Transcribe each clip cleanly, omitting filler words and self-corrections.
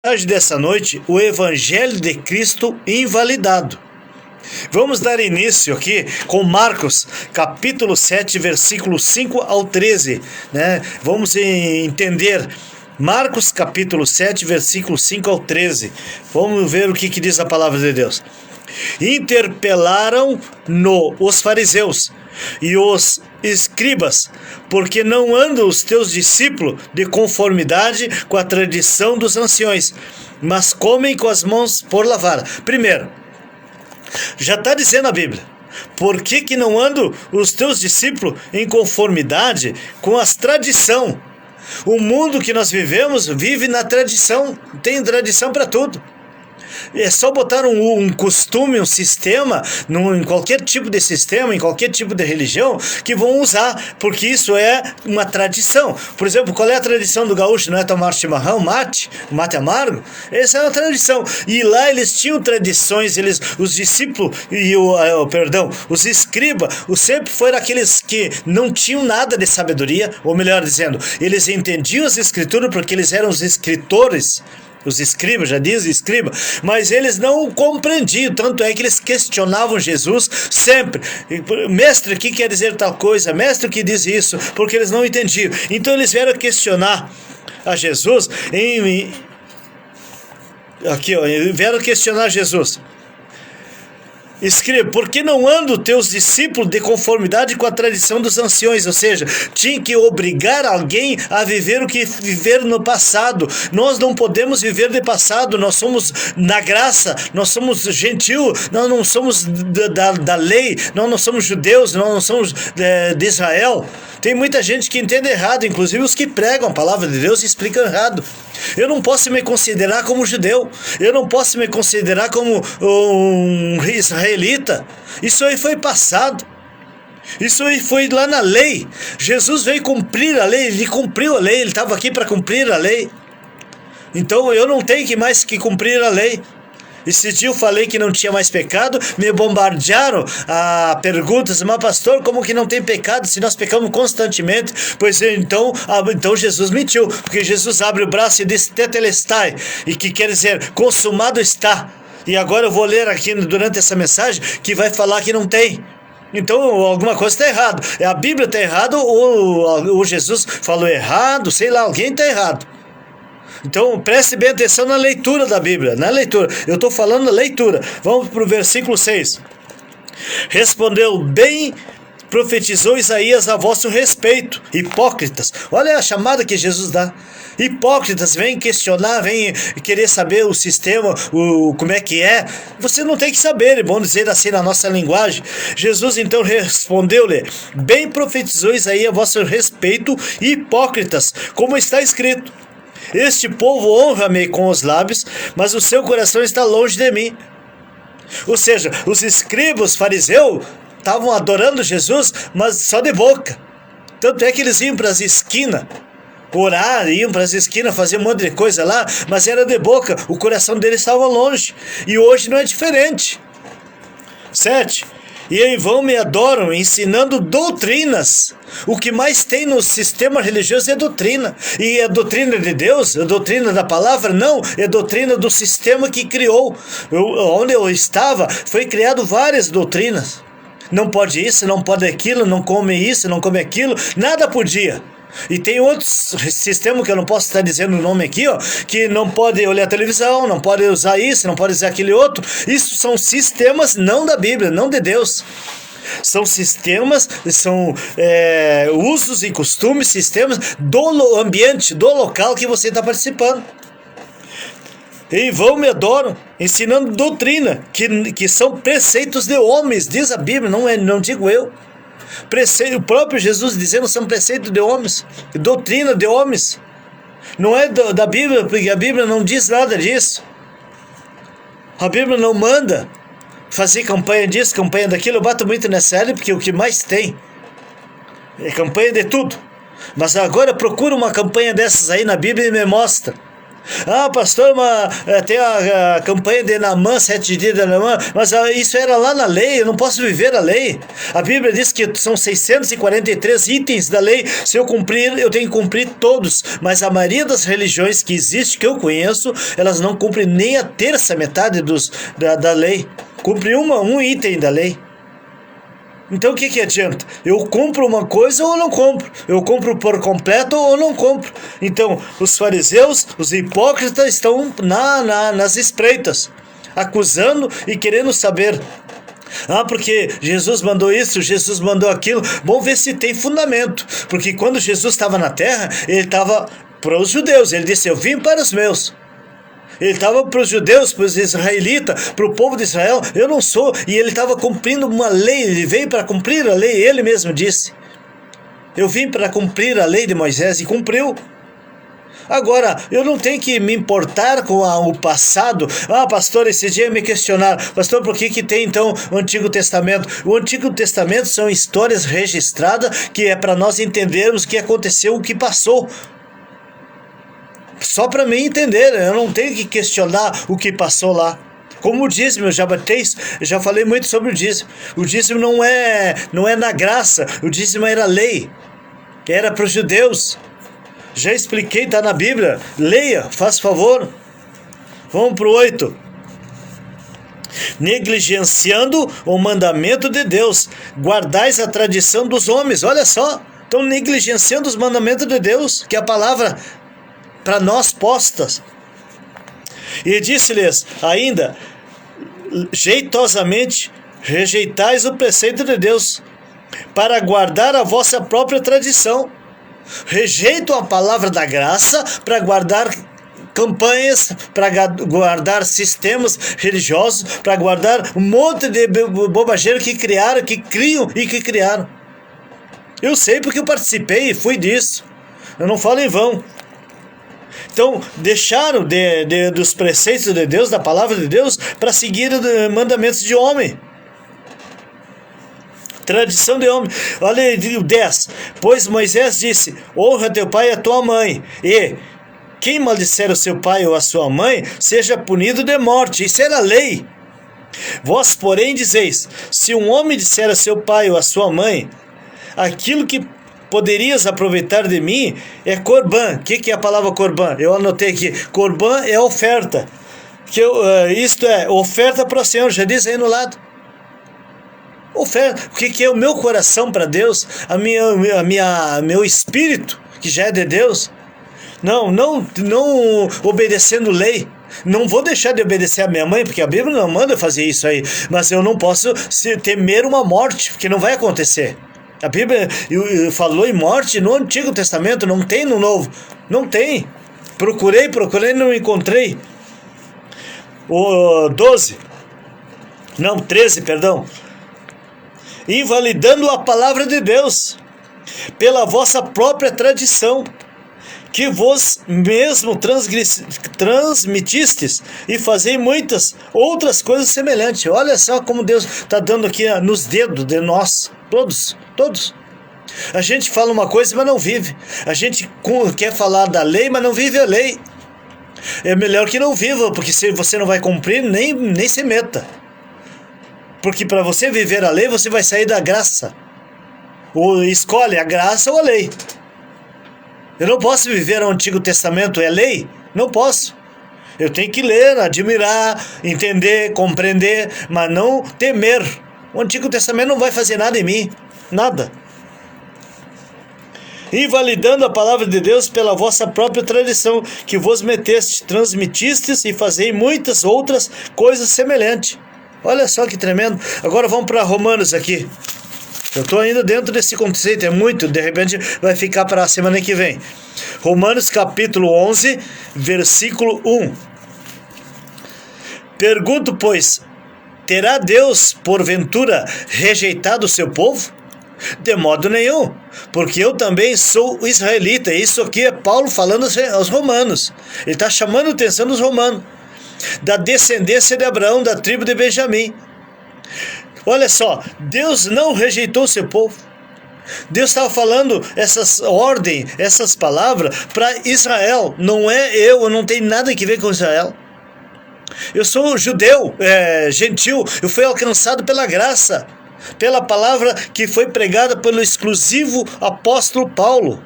Mensagem dessa noite, o Evangelho de Cristo invalidado. Vamos dar início aqui com Marcos, capítulo 7, versículo 5 ao 13, né? Vamos entender Marcos, capítulo 7, versículo 5 ao 13. Vamos ver o que diz a palavra de Deus. Interpelaram-no os fariseus e os escribas, porque não andam os teus discípulos de conformidade com a tradição dos anciões, mas comem com as mãos por lavar. Primeiro, já está dizendo a Bíblia, por que não andam os teus discípulos em conformidade com as tradições? O mundo que nós vivemos vive na tradição, tem tradição para tudo. É só botar um costume, um sistema, em qualquer tipo de sistema, em qualquer tipo de religião, que vão usar, porque isso é uma tradição. Por exemplo, qual é a tradição do gaúcho? Não é tomar chimarrão, mate amargo? Essa é uma tradição. E lá eles tinham tradições, os discípulos e os escribas, sempre foram aqueles que não tinham nada de sabedoria, ou melhor dizendo, eles entendiam as escrituras porque eles eram os escritores. Os escribas, já diz escriba, mas eles não compreendiam, tanto é que eles questionavam Jesus sempre. Mestre, o que quer dizer tal coisa? Mestre, o que diz isso? Porque eles não entendiam. Então eles vieram questionar a Jesus, vieram questionar Jesus. Escreva, por que não andam teus discípulos de conformidade com a tradição dos anciões? Ou seja, tinha que obrigar alguém a viver o que viveram no passado. Nós não podemos viver de passado, nós somos na graça, nós somos gentil, nós não somos da lei, nós não somos judeus, nós não somos de Israel. Tem muita gente que entende errado, inclusive os que pregam a palavra de Deus e explicam errado. Eu não posso me considerar como judeu, eu não posso me considerar como um israelita. Isso aí foi passado. Isso aí foi lá na lei. Jesus veio cumprir a lei, ele cumpriu a lei, ele estava aqui para cumprir a lei. Então eu não tenho mais que cumprir a lei. Esse dia eu falei que não tinha mais pecado, me bombardearam a perguntas, mas pastor, como que não tem pecado se nós pecamos constantemente? Pois então Jesus mentiu, porque Jesus abre o braço e diz tetelestai, e que quer dizer consumado está. E agora eu vou ler aqui durante essa mensagem que vai falar que não tem. Então alguma coisa está errado. A Bíblia está errada, ou Jesus falou errado, sei lá, alguém está errado. Então preste bem atenção na leitura da Bíblia, na leitura, eu estou falando na leitura. Vamos para o versículo 6. Respondeu, bem profetizou Isaías a vosso respeito, hipócritas. Olha a chamada que Jesus dá. Hipócritas, vêm questionar, vêm querer saber o sistema, como é que é. Você não tem que saber, é bom dizer assim na nossa linguagem. Jesus então respondeu-lhe, bem profetizou Isaías a vosso respeito, hipócritas, como está escrito. Este povo honra-me com os lábios, mas o seu coração está longe de mim. Ou seja, os escribas, os fariseus, estavam adorando Jesus, mas só de boca. Tanto é que eles iam para as esquinas orar, iam para as esquinas fazer um monte de coisa lá, mas era de boca, o coração deles estava longe. E hoje não é diferente. 7. E em vão me adoram, ensinando doutrinas. O que mais tem no sistema religioso é doutrina. E é doutrina de Deus? É doutrina da palavra? Não, é doutrina do sistema que criou. Onde eu estava, foi criado várias doutrinas. Não pode isso, não pode aquilo, não come isso, não come aquilo. Nada podia. E tem outros sistemas que eu não posso estar dizendo o nome aqui, que não pode olhar televisão, não pode usar isso, não pode usar aquele outro. Isso são sistemas não da Bíblia, não de Deus. São sistemas, são usos e costumes, sistemas do ambiente, do local que você está participando. Em vão me adoram, ensinando doutrina, que são preceitos de homens, diz a Bíblia, não digo eu. O próprio Jesus dizendo são preceitos de homens, doutrina de homens, não é da Bíblia, porque a Bíblia não diz nada disso. A Bíblia não manda fazer campanha disso, campanha daquilo. Eu bato muito nessa área porque o que mais tem é campanha de tudo. Mas agora procura uma campanha dessas aí na Bíblia e me mostra. Ah, pastor, tem a campanha de Naamã, 7 dias de Naamã, mas isso era lá na lei, eu não posso viver a lei. A Bíblia diz que são 643 itens da lei, se eu cumprir, eu tenho que cumprir todos, mas a maioria das religiões que existe, que eu conheço, elas não cumprem nem a terça metade da lei, cumpre um item da lei. Então o que adianta? Eu compro uma coisa ou não compro? Eu compro por completo ou não compro? Então os fariseus, os hipócritas estão nas espreitas, acusando e querendo saber. Ah, porque Jesus mandou isso, Jesus mandou aquilo. Vamos ver se tem fundamento. Porque quando Jesus estava na terra, ele estava para os judeus. Ele disse, eu vim para os meus. Ele estava para os judeus, para os israelitas, para o povo de Israel, eu não sou. E ele estava cumprindo uma lei, ele veio para cumprir a lei, ele mesmo disse. Eu vim para cumprir a lei de Moisés e cumpriu. Agora, eu não tenho que me importar com o passado. Ah, pastor, esse dia me questionaram, pastor, por que tem então o Antigo Testamento? O Antigo Testamento são histórias registradas que é para nós entendermos o que aconteceu, o que passou. Só para mim entender, eu não tenho que questionar o que passou lá. Como o dízimo, eu já falei muito sobre o dízimo. O dízimo não é na graça, o dízimo era lei, era para os judeus. Já expliquei, está na Bíblia, leia, faz favor. Vamos para o 8. Negligenciando o mandamento de Deus, guardais a tradição dos homens. Olha só, estão negligenciando os mandamentos de Deus, que é a palavra para nós postas. E disse-lhes ainda, jeitosamente rejeitais o preceito de Deus, para guardar a vossa própria tradição. Rejeitam a palavra da graça para guardar campanhas, para guardar sistemas religiosos, para guardar um monte de bobageiro que criam e que criaram. Eu sei porque eu participei e fui disso. Eu não falo em vão. Então, deixaram dos preceitos de Deus, da palavra de Deus, para seguir os mandamentos de homem. Tradição de homem. Olha aí, o 10. Pois Moisés disse, honra teu pai e a tua mãe, e quem maldisser o seu pai ou a sua mãe, seja punido de morte. Isso era lei. Vós, porém, dizeis, se um homem disser a seu pai ou a sua mãe, aquilo que poderias aproveitar de mim é corban. O que é a palavra corban? Eu anotei aqui. Corban é oferta. Isto é, oferta para o Senhor. Já diz aí no lado. Oferta. O que é o meu coração para Deus? Meu espírito, que já é de Deus. Não obedecendo lei. Não vou deixar de obedecer a minha mãe, porque a Bíblia não manda fazer isso aí. Mas eu não posso temer uma morte, porque não vai acontecer. A Bíblia falou em morte no Antigo Testamento, não tem no Novo. Não tem. Procurei, não encontrei. O 13, perdão. Invalidando a palavra de Deus pela vossa própria tradição, que vos mesmo transmitistes, e fazei muitas outras coisas semelhantes. Olha só como Deus está dando aqui nos dedos de nós, todos. A gente fala uma coisa, mas não vive. A gente quer falar da lei, mas não vive a lei. É melhor que não viva, porque se você não vai cumprir, nem se meta. Porque para você viver a lei, você vai sair da graça. Ou escolhe a graça ou a lei. Eu não posso viver o Antigo Testamento, é lei? Não posso. Eu tenho que ler, admirar, entender, compreender, mas não temer. O Antigo Testamento não vai fazer nada em mim. Nada. Invalidando a palavra de Deus pela vossa própria tradição, que vos meteste, transmitistes e fazei muitas outras coisas semelhantes. Olha só que tremendo. Agora vamos para Romanos aqui. Eu estou ainda dentro desse conceito, é muito, de repente vai ficar para a semana que vem. Romanos capítulo 11, versículo 1. Pergunto, pois, terá Deus, porventura, rejeitado o seu povo? De modo nenhum, porque eu também sou israelita. Isso aqui é Paulo falando aos romanos. Ele está chamando a atenção dos romanos. Da descendência de Abraão, da tribo de Benjamim. Olha só, Deus não rejeitou o seu povo. Deus estava falando essas ordens, essas palavras para Israel. Não é eu não tenho nada que ver com Israel. Eu sou judeu, gentil, eu fui alcançado pela graça, pela palavra que foi pregada pelo exclusivo apóstolo Paulo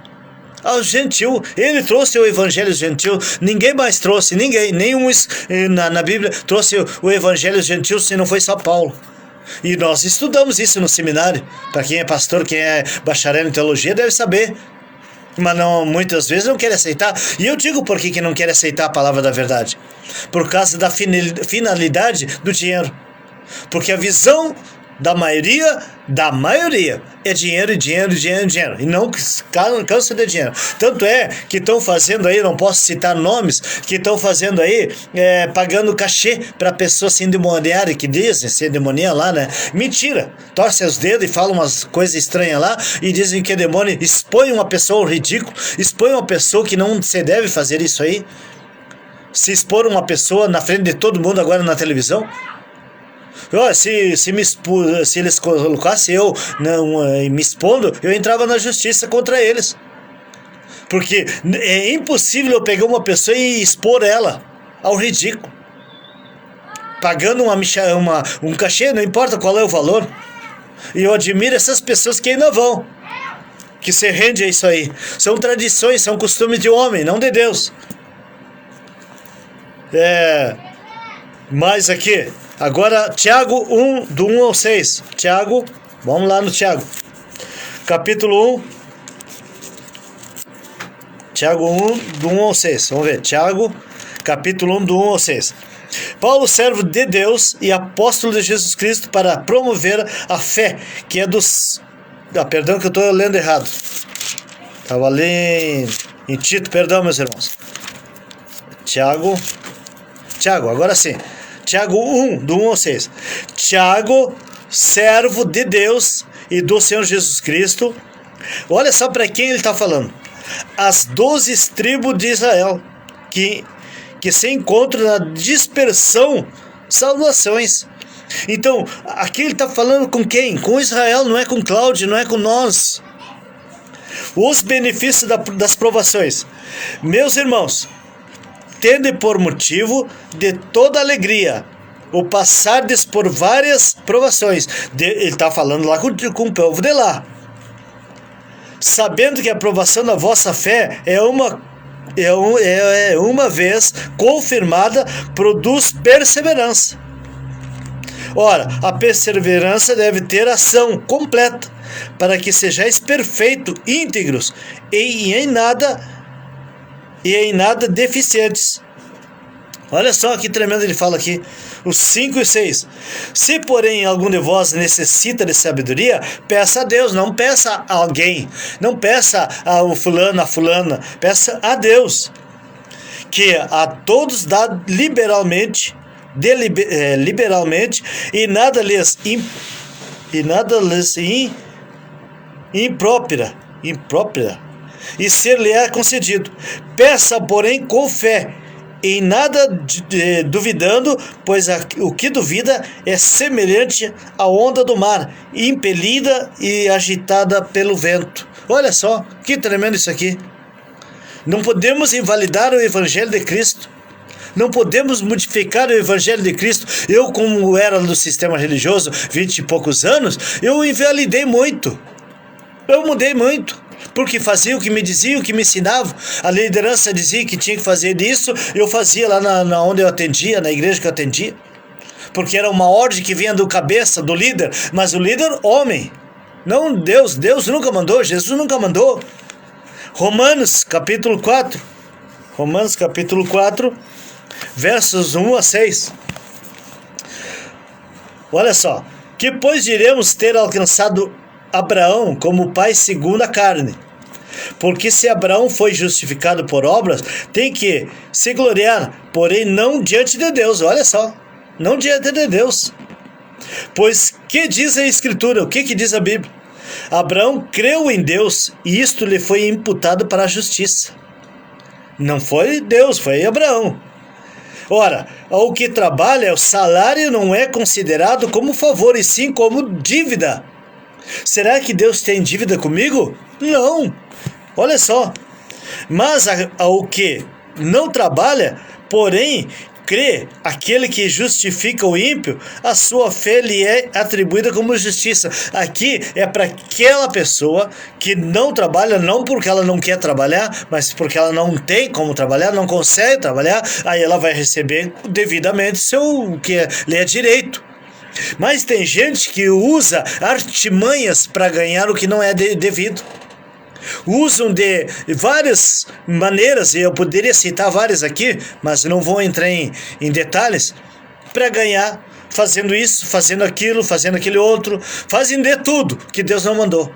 ao gentil. Ele trouxe o evangelho gentil, ninguém mais trouxe, nenhum na Bíblia trouxe o evangelho gentil se não foi só Paulo. E nós estudamos isso no seminário. Para quem é pastor, quem é bacharel em teologia deve saber, mas não, muitas vezes não quer aceitar. E eu digo por que não quer aceitar a palavra da verdade: por causa da finalidade do dinheiro. Porque a visão da maioria é dinheiro, dinheiro, dinheiro, dinheiro, e não cansa de dinheiro. Tanto é que estão fazendo aí, não posso citar nomes, que estão fazendo aí, pagando cachê para pessoas se endemoniarem, que dizem se endemoniar lá, né? Mentira! Torce os dedos e fala umas coisas estranhas lá e dizem que é demônio. Expõe uma pessoa ao ridículo, expõe uma pessoa que não se deve fazer isso aí. Se expor uma pessoa na frente de todo mundo agora na televisão. Se eles colocassem eu me expondo, eu entrava na justiça contra eles. Porque é impossível eu pegar uma pessoa e expor ela ao ridículo, pagando um cachê, não importa qual é o valor. E eu admiro essas pessoas que ainda vão, que se rendem a isso aí. São tradições, são costumes de homem, não de Deus. Mais aqui. Agora, Tiago 1, do 1 ao 6. Tiago, vamos lá no Tiago. Capítulo 1. Tiago 1, do 1 ao 6. Vamos ver. Tiago, capítulo 1, do 1 ao 6. Paulo, servo de Deus e apóstolo de Jesus Cristo, para promover a fé, que é dos... perdão que eu estou lendo errado. Estava ali em Tito, perdão, meus irmãos. Tiago, agora sim. Tiago 1, do 1 ao 6. Tiago, servo de Deus e do Senhor Jesus Cristo. Olha só para quem ele está falando. As 12 tribos de Israel, que se encontram na dispersão, salvações. Então, aqui ele está falando com quem? Com Israel, não é com Cláudio, não é com nós. Os benefícios das provações. Meus irmãos, tende por motivo de toda alegria o passardes por várias provações. Ele está falando lá com o povo de lá. Sabendo que a provação da vossa fé uma vez confirmada, produz perseverança. Ora, a perseverança deve ter ação completa, para que sejais perfeitos, íntegros e em nada deficientes. Olha só que tremendo ele fala aqui, os 5 e 6. Se, porém, algum de vós necessita de sabedoria, peça a Deus, não peça a alguém, não peça ao fulano, a fulana, peça a Deus, que a todos dá liberalmente, e nada lhes imprópria, e ser-lhe-á concedido. Peça, porém, com fé, em nada duvidando, pois o que duvida é semelhante à onda do mar, impelida e agitada pelo vento. Olha só, que tremendo isso aqui. Não podemos invalidar o Evangelho de Cristo. Não podemos modificar o Evangelho de Cristo. Eu, como era do sistema religioso, 20 e poucos anos, eu invalidei muito. Eu mudei muito. Porque fazia o que me diziam, o que me ensinavam. A liderança dizia que tinha que fazer isso, eu fazia lá na onde eu atendia, na igreja que eu atendia. Porque era uma ordem que vinha do cabeça, do líder, mas o líder, homem. Não Deus. Deus nunca mandou, Jesus nunca mandou. Romanos capítulo 4, versos 1 a 6. Olha só. Que pois diremos ter alcançado Abraão como pai segundo a carne? Porque se Abraão foi justificado por obras, tem que se gloriar, porém não diante de Deus. Olha só, não diante de Deus. Pois que diz a Escritura? O que diz a Bíblia? Abraão creu em Deus e isto lhe foi imputado para a justiça. Não foi Deus, foi Abraão. Ora, ao que trabalha, o salário não é considerado como favor, e sim como dívida. Será que Deus tem dívida comigo? Não. Olha só. Mas ao que não trabalha, porém crê, aquele que justifica o ímpio, a sua fé lhe é atribuída como justiça. Aqui é para aquela pessoa que não trabalha, não porque ela não quer trabalhar, mas porque ela não tem como trabalhar, não consegue trabalhar, aí ela vai receber devidamente o que lhe é direito. Mas tem gente que usa artimanhas para ganhar o que não é devido. Usam de várias maneiras, e eu poderia citar várias aqui, mas não vou entrar em detalhes, para ganhar, fazendo isso, fazendo aquele outro, fazem de tudo que Deus não mandou.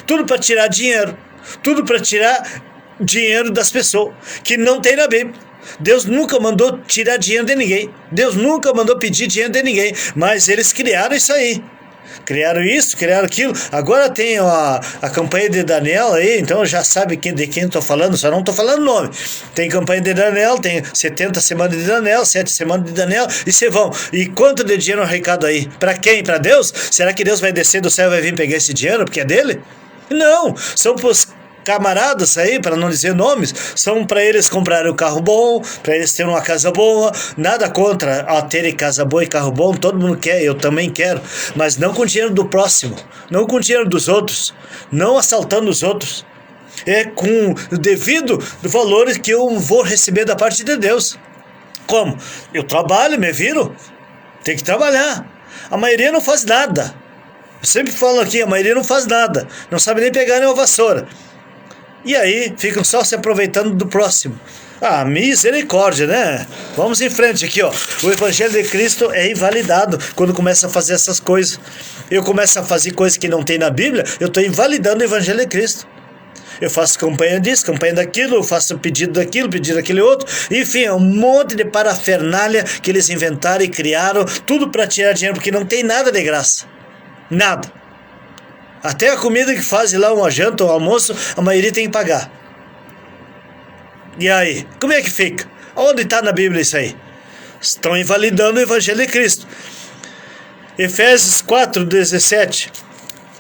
Tudo para tirar dinheiro, tudo para tirar dinheiro das pessoas, que não tem na Bíblia. Deus nunca mandou tirar dinheiro de ninguém, Deus nunca mandou pedir dinheiro de ninguém, mas eles criaram isso aí. Criaram isso, criaram aquilo. Agora tem a campanha de Daniel aí, então já sabe de quem estou falando, só não estou falando nome. Tem campanha de Daniel, tem 70 semanas de Daniel, 7 semanas de Daniel, e você vão. E quanto de dinheiro arrecado aí? Para quem? Para Deus? Será que Deus vai descer do céu e vai vir pegar esse dinheiro porque é dele? Não, são para os camaradas aí, para não dizer nomes, são para eles comprarem um carro bom, para eles terem uma casa boa. Nada contra terem casa boa e carro bom, todo mundo quer, eu também quero, mas não com dinheiro do próximo, não com dinheiro dos outros, não assaltando os outros, é com o devido valor que eu vou receber da parte de Deus. Como? Eu trabalho, me viro, tem que trabalhar. A maioria não faz nada. Eu sempre falo aqui, a maioria não faz nada, não sabe nem pegar uma vassoura. E aí, ficam só se aproveitando do próximo. Ah, misericórdia, né? Vamos em frente aqui, ó. O Evangelho de Cristo é invalidado quando começa a fazer essas coisas. Eu começo a fazer coisas que não tem na Bíblia, eu estou invalidando o Evangelho de Cristo. Eu faço campanha disso, campanha daquilo, eu faço pedido daquilo, pedido daquele outro. Enfim, é um monte de parafernália que eles inventaram e criaram, tudo para tirar dinheiro, porque não tem nada de graça. Nada. Até a comida que fazem lá, uma janta, um almoço, a maioria tem que pagar. E aí, como é que fica? Onde está na Bíblia isso aí? Estão invalidando o Evangelho de Cristo. Efésios 4:17.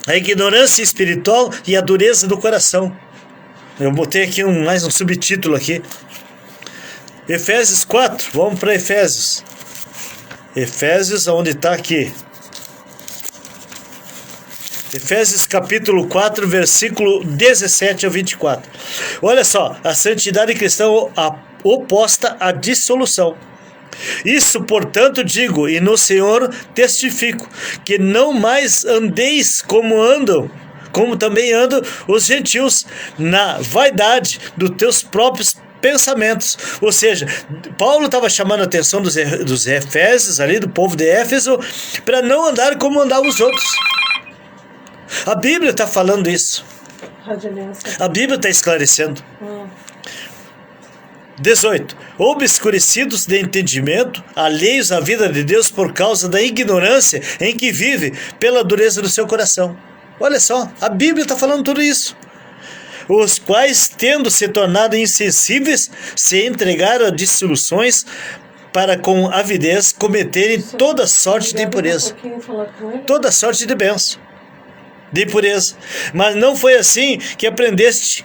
A ignorância espiritual e a dureza do coração. Eu botei aqui mais um subtítulo aqui. Efésios 4, vamos para Efésios. Efésios, onde está aqui? Efésios capítulo 4, versículo 17 ao 24. Olha só, a santidade cristã oposta à dissolução. Isso, portanto, digo, e no Senhor testifico, que não mais andeis como também andam os gentios, na vaidade dos teus próprios pensamentos. Ou seja, Paulo estava chamando a atenção dos Efésios, ali do povo de Éfeso, para não andar como andavam os outros. A Bíblia está falando isso. A Bíblia está esclarecendo. 18. Obscurecidos de entendimento, alheios à vida de Deus por causa da ignorância em que vive, pela dureza do seu coração. Olha só, a Bíblia está falando tudo isso. Os quais, tendo se tornado insensíveis, se entregaram a dissoluções para com avidez cometerem toda sorte de impureza. Toda sorte de bênção. De impureza. Mas não foi assim que aprendeste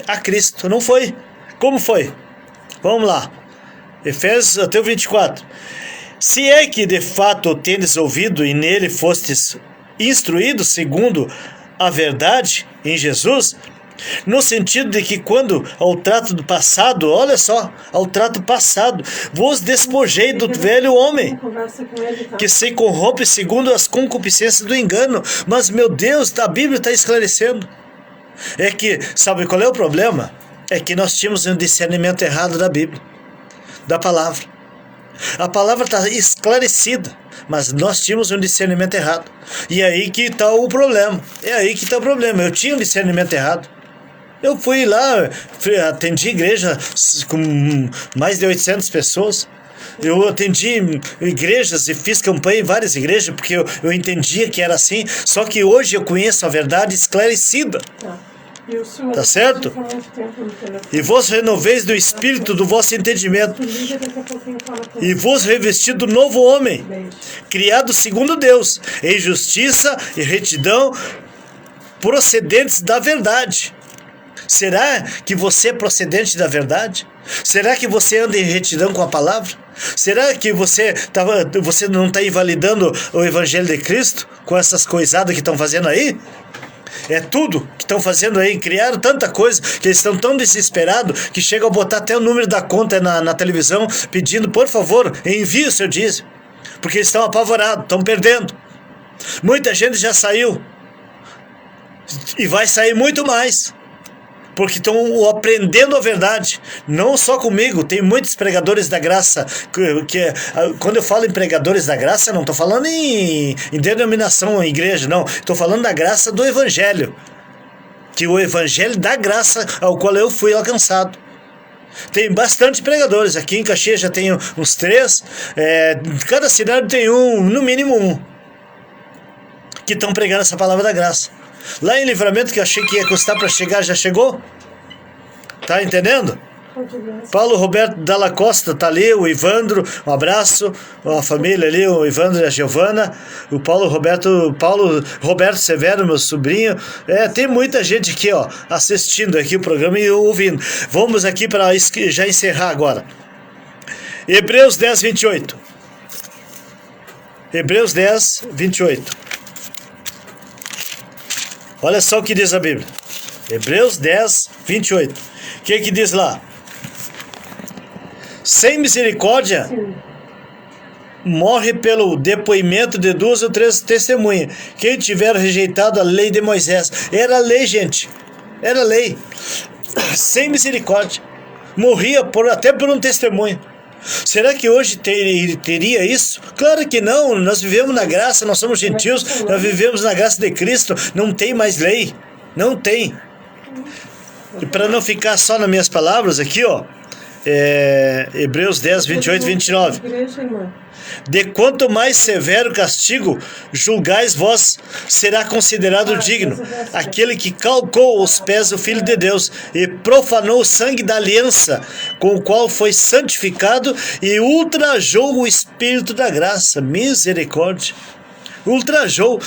a Cristo. Não foi. Como foi? Vamos lá. Efésios até o 24. Se é que de fato tendes ouvido e nele fostes instruídos segundo a verdade em Jesus, no sentido de que quando ao trato do passado, olha só, ao trato passado, vos despojei do velho homem, que se corrompe segundo as concupiscências do engano. Mas, meu Deus, a Bíblia está esclarecendo. É que, sabe qual é o problema? É que nós tínhamos um discernimento errado da Bíblia, da palavra. A palavra está esclarecida, mas nós tínhamos um discernimento errado. E é aí que está o problema. É aí que está o problema. Eu tinha um discernimento errado. Eu fui lá, atendi igreja com mais de 800 pessoas. Eu atendi igrejas e fiz campanha em várias igrejas, porque eu entendia que era assim. Só que hoje eu conheço a verdade esclarecida. Tá certo? E vos renoveis do espírito do vosso entendimento, e vos revesti do novo homem, criado segundo Deus, em justiça e retidão, procedentes da verdade. Será que você é procedente da verdade? Será que você anda em retidão com a palavra? Será que você não está invalidando o Evangelho de Cristo com essas coisadas que estão fazendo aí? É tudo que estão fazendo aí, criaram tanta coisa que eles estão tão desesperados que chegam a botar até o número da conta na televisão pedindo, por favor, envie o seu dízimo, porque eles estão apavorados, estão perdendo. Muita gente já saiu e vai sair muito mais, porque estão aprendendo a verdade, não só comigo, tem muitos pregadores da graça, que quando eu falo em pregadores da graça, não estou falando em denominação, em igreja, não, estou falando da graça do Evangelho, que o Evangelho da graça ao qual eu fui alcançado. Tem bastante pregadores, aqui em Caxias já tenho uns 3, cada cidade tem no mínimo um, que estão pregando essa palavra da graça. Lá em Livramento, que eu achei que ia custar para chegar, já chegou? Tá entendendo? Paulo Roberto Dalla Costa tá ali, o Ivandro, um abraço, a família ali, o Ivandro e a Giovana, o Paulo Roberto Severo, meu sobrinho. Tem muita gente aqui, ó, assistindo aqui o programa e ouvindo. Vamos aqui para já encerrar agora. Hebreus 10, 28. Hebreus 10, 28. Olha só o que diz a Bíblia. Hebreus 10, 28. O que diz lá? Sem misericórdia, morre pelo depoimento de 2 ou 3 testemunhas. Quem tiver rejeitado a lei de Moisés. Era lei, gente. Era lei. Sem misericórdia. Morria até por um testemunho. Será que hoje teria isso? Claro que não, nós vivemos na graça, nós somos gentios, nós vivemos na graça de Cristo, não tem mais lei, não tem. E para não ficar só nas minhas palavras aqui, ó, Hebreus 10, 28 e 29. De quanto mais severo castigo julgais vós, será considerado digno aquele que calcou os pés do Filho de Deus e profanou o sangue da aliança, com o qual foi santificado, e ultrajou o Espírito da graça. Misericórdia. Ultrajou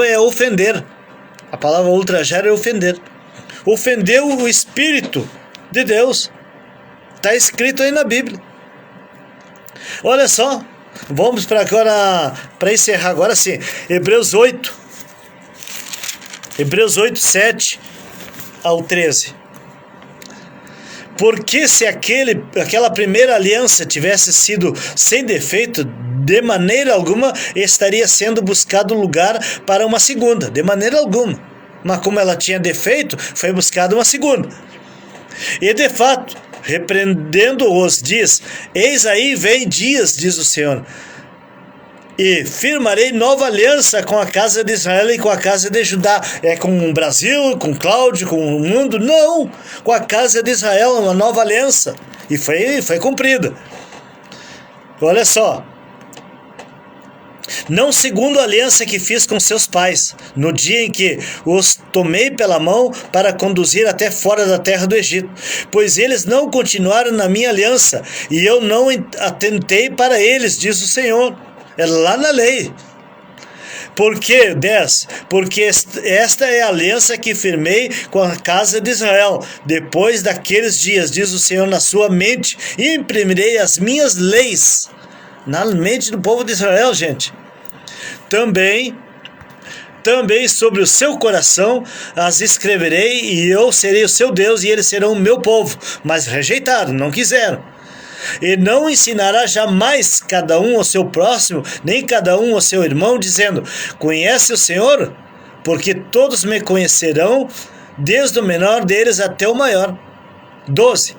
é ofender. A palavra ultrajar é ofender. Ofendeu o Espírito de Deus. Está escrito aí na Bíblia. Olha só. Vamos para encerrar agora sim. Hebreus 8, 7 ao 13. Porque se aquela primeira aliança tivesse sido sem defeito, de maneira alguma estaria sendo buscado lugar para uma segunda, de maneira alguma. Mas como ela tinha defeito, foi buscada uma segunda. E de fato, repreendendo-os, diz: eis aí vem dias, diz o Senhor, e firmarei nova aliança com a casa de Israel e com a casa de Judá. Com o Brasil, com Cláudio, com o mundo? Não, com a casa de Israel, uma nova aliança. E foi cumprida. Olha só. Não segundo a aliança que fiz com seus pais, no dia em que os tomei pela mão para conduzir até fora da terra do Egito, pois eles não continuaram na minha aliança, e eu não atentei para eles, diz o Senhor. É lá na lei. Porque esta é a aliança que firmei com a casa de Israel. Depois daqueles dias, diz o Senhor, na sua mente imprimirei as minhas leis. Na mente do povo de Israel, gente. Também sobre o seu coração as escreverei, e eu serei o seu Deus, e eles serão o meu povo. Mas rejeitaram, não quiseram. E não ensinará jamais cada um ao seu próximo, nem cada um ao seu irmão, dizendo: conhece o Senhor? Porque todos me conhecerão, desde o menor deles até o maior. 12.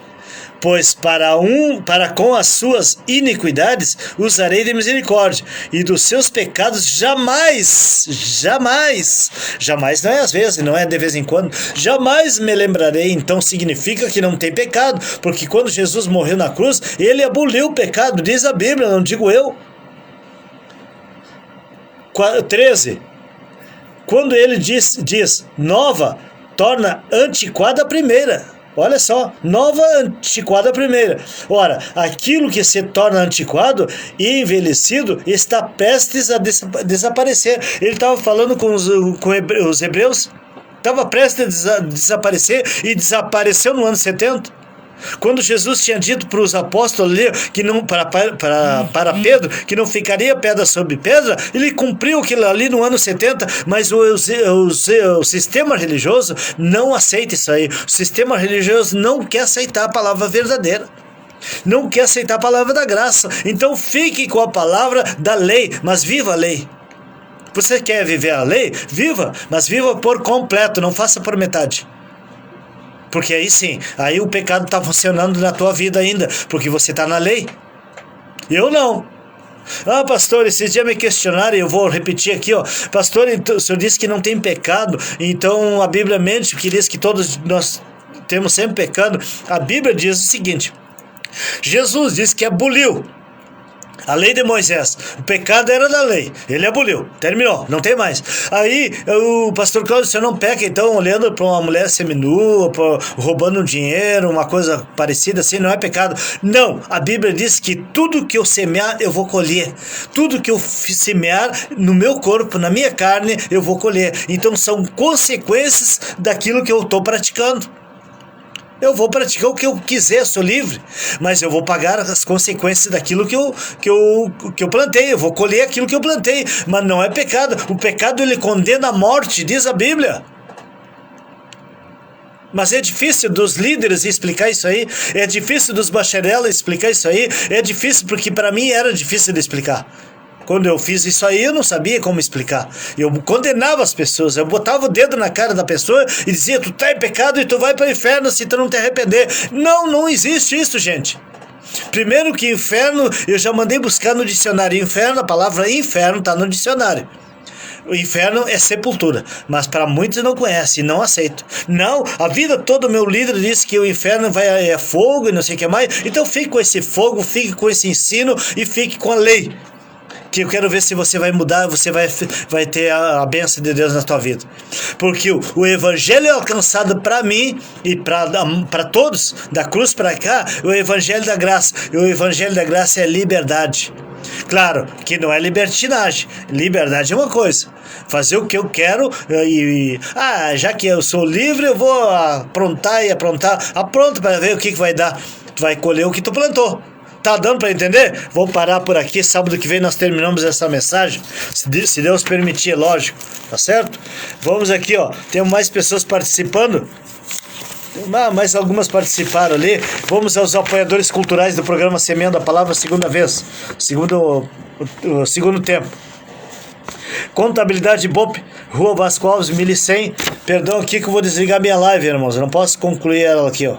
Pois para com as suas iniquidades usarei de misericórdia, e dos seus pecados jamais não é às vezes, não é de vez em quando, jamais me lembrarei. Então significa que não tem pecado, porque quando Jesus morreu na cruz, ele aboliu o pecado, diz a Bíblia, não digo eu. 13. Quando ele diz nova torna antiquada a primeira. Olha só, nova antiquada a primeira. Ora, aquilo que se torna antiquado e envelhecido está prestes a desaparecer. Ele estava falando com os hebreus, estava prestes a desaparecer e desapareceu no ano 70. Quando Jesus tinha dito para os apóstolos ali, que não, para Pedro, que não ficaria pedra sobre pedra, ele cumpriu aquilo ali no ano 70, mas o sistema religioso não aceita isso aí. O sistema religioso não quer aceitar a palavra verdadeira, não quer aceitar a palavra da graça. Então fique com a palavra da lei, mas viva a lei. Você quer viver a lei? Viva, mas viva por completo, não faça por metade. Porque aí sim, aí o pecado está funcionando na tua vida ainda, porque você está na lei. Eu não. Ah, pastor, esses dias me questionaram, e eu vou repetir aqui, ó. Pastor, então, o senhor disse que não tem pecado, então a Bíblia mente, que diz que todos nós temos sempre pecado. A Bíblia diz o seguinte: Jesus disse que aboliu a lei de Moisés. O pecado era da lei. Ele aboliu. Terminou. Não tem mais. Aí, o pastor Cláudio, você não peca, então, olhando para uma mulher seminua, roubando um dinheiro, uma coisa parecida assim, não é pecado. Não. A Bíblia diz que tudo que eu semear, eu vou colher. Tudo que eu semear no meu corpo, na minha carne, eu vou colher. Então, são consequências daquilo que eu estou praticando. Eu vou praticar o que eu quiser, sou livre, mas eu vou pagar as consequências daquilo que eu plantei, eu vou colher aquilo que eu plantei, mas não é pecado. O pecado, ele condena a morte, diz a Bíblia. Mas é difícil dos líderes explicar isso aí, é difícil dos bacharelas explicar isso aí, é difícil porque para mim era difícil de explicar. Quando eu fiz isso aí, eu não sabia como explicar. Eu condenava as pessoas, eu botava o dedo na cara da pessoa e dizia: tu tá em pecado e tu vai para o inferno se tu não te arrepender. Não existe isso, gente. Primeiro que inferno, eu já mandei buscar no dicionário. Inferno, a palavra inferno está no dicionário. O inferno é sepultura, mas para muitos não conhecem, não aceitam. Não, a vida toda o meu líder disse que o inferno é fogo e não sei o que mais. Então fique com esse fogo, fique com esse ensino e fique com a lei. Que eu quero ver se você vai mudar, você vai ter a bênção de Deus na tua vida. Porque o evangelho é alcançado para mim e para todos, da cruz para cá, o evangelho da graça. E o evangelho da graça é liberdade. Claro que não é libertinagem. Liberdade é uma coisa. Fazer o que eu quero já que eu sou livre, eu vou aprontar. Apronta para ver o que vai dar. Tu vai colher o que tu plantou. Tá dando para entender? Vou parar por aqui. Sábado que vem nós terminamos essa mensagem, se Deus permitir, lógico, tá certo? Vamos aqui, ó, temos mais pessoas participando. Mais algumas participaram ali. Vamos aos apoiadores culturais do programa Semeando a Palavra, segunda vez, segundo tempo. Contabilidade BOP, Rua Vasco Alves, 1100. Perdão aqui que eu vou desligar minha live, irmãos, eu não posso concluir ela aqui, ó.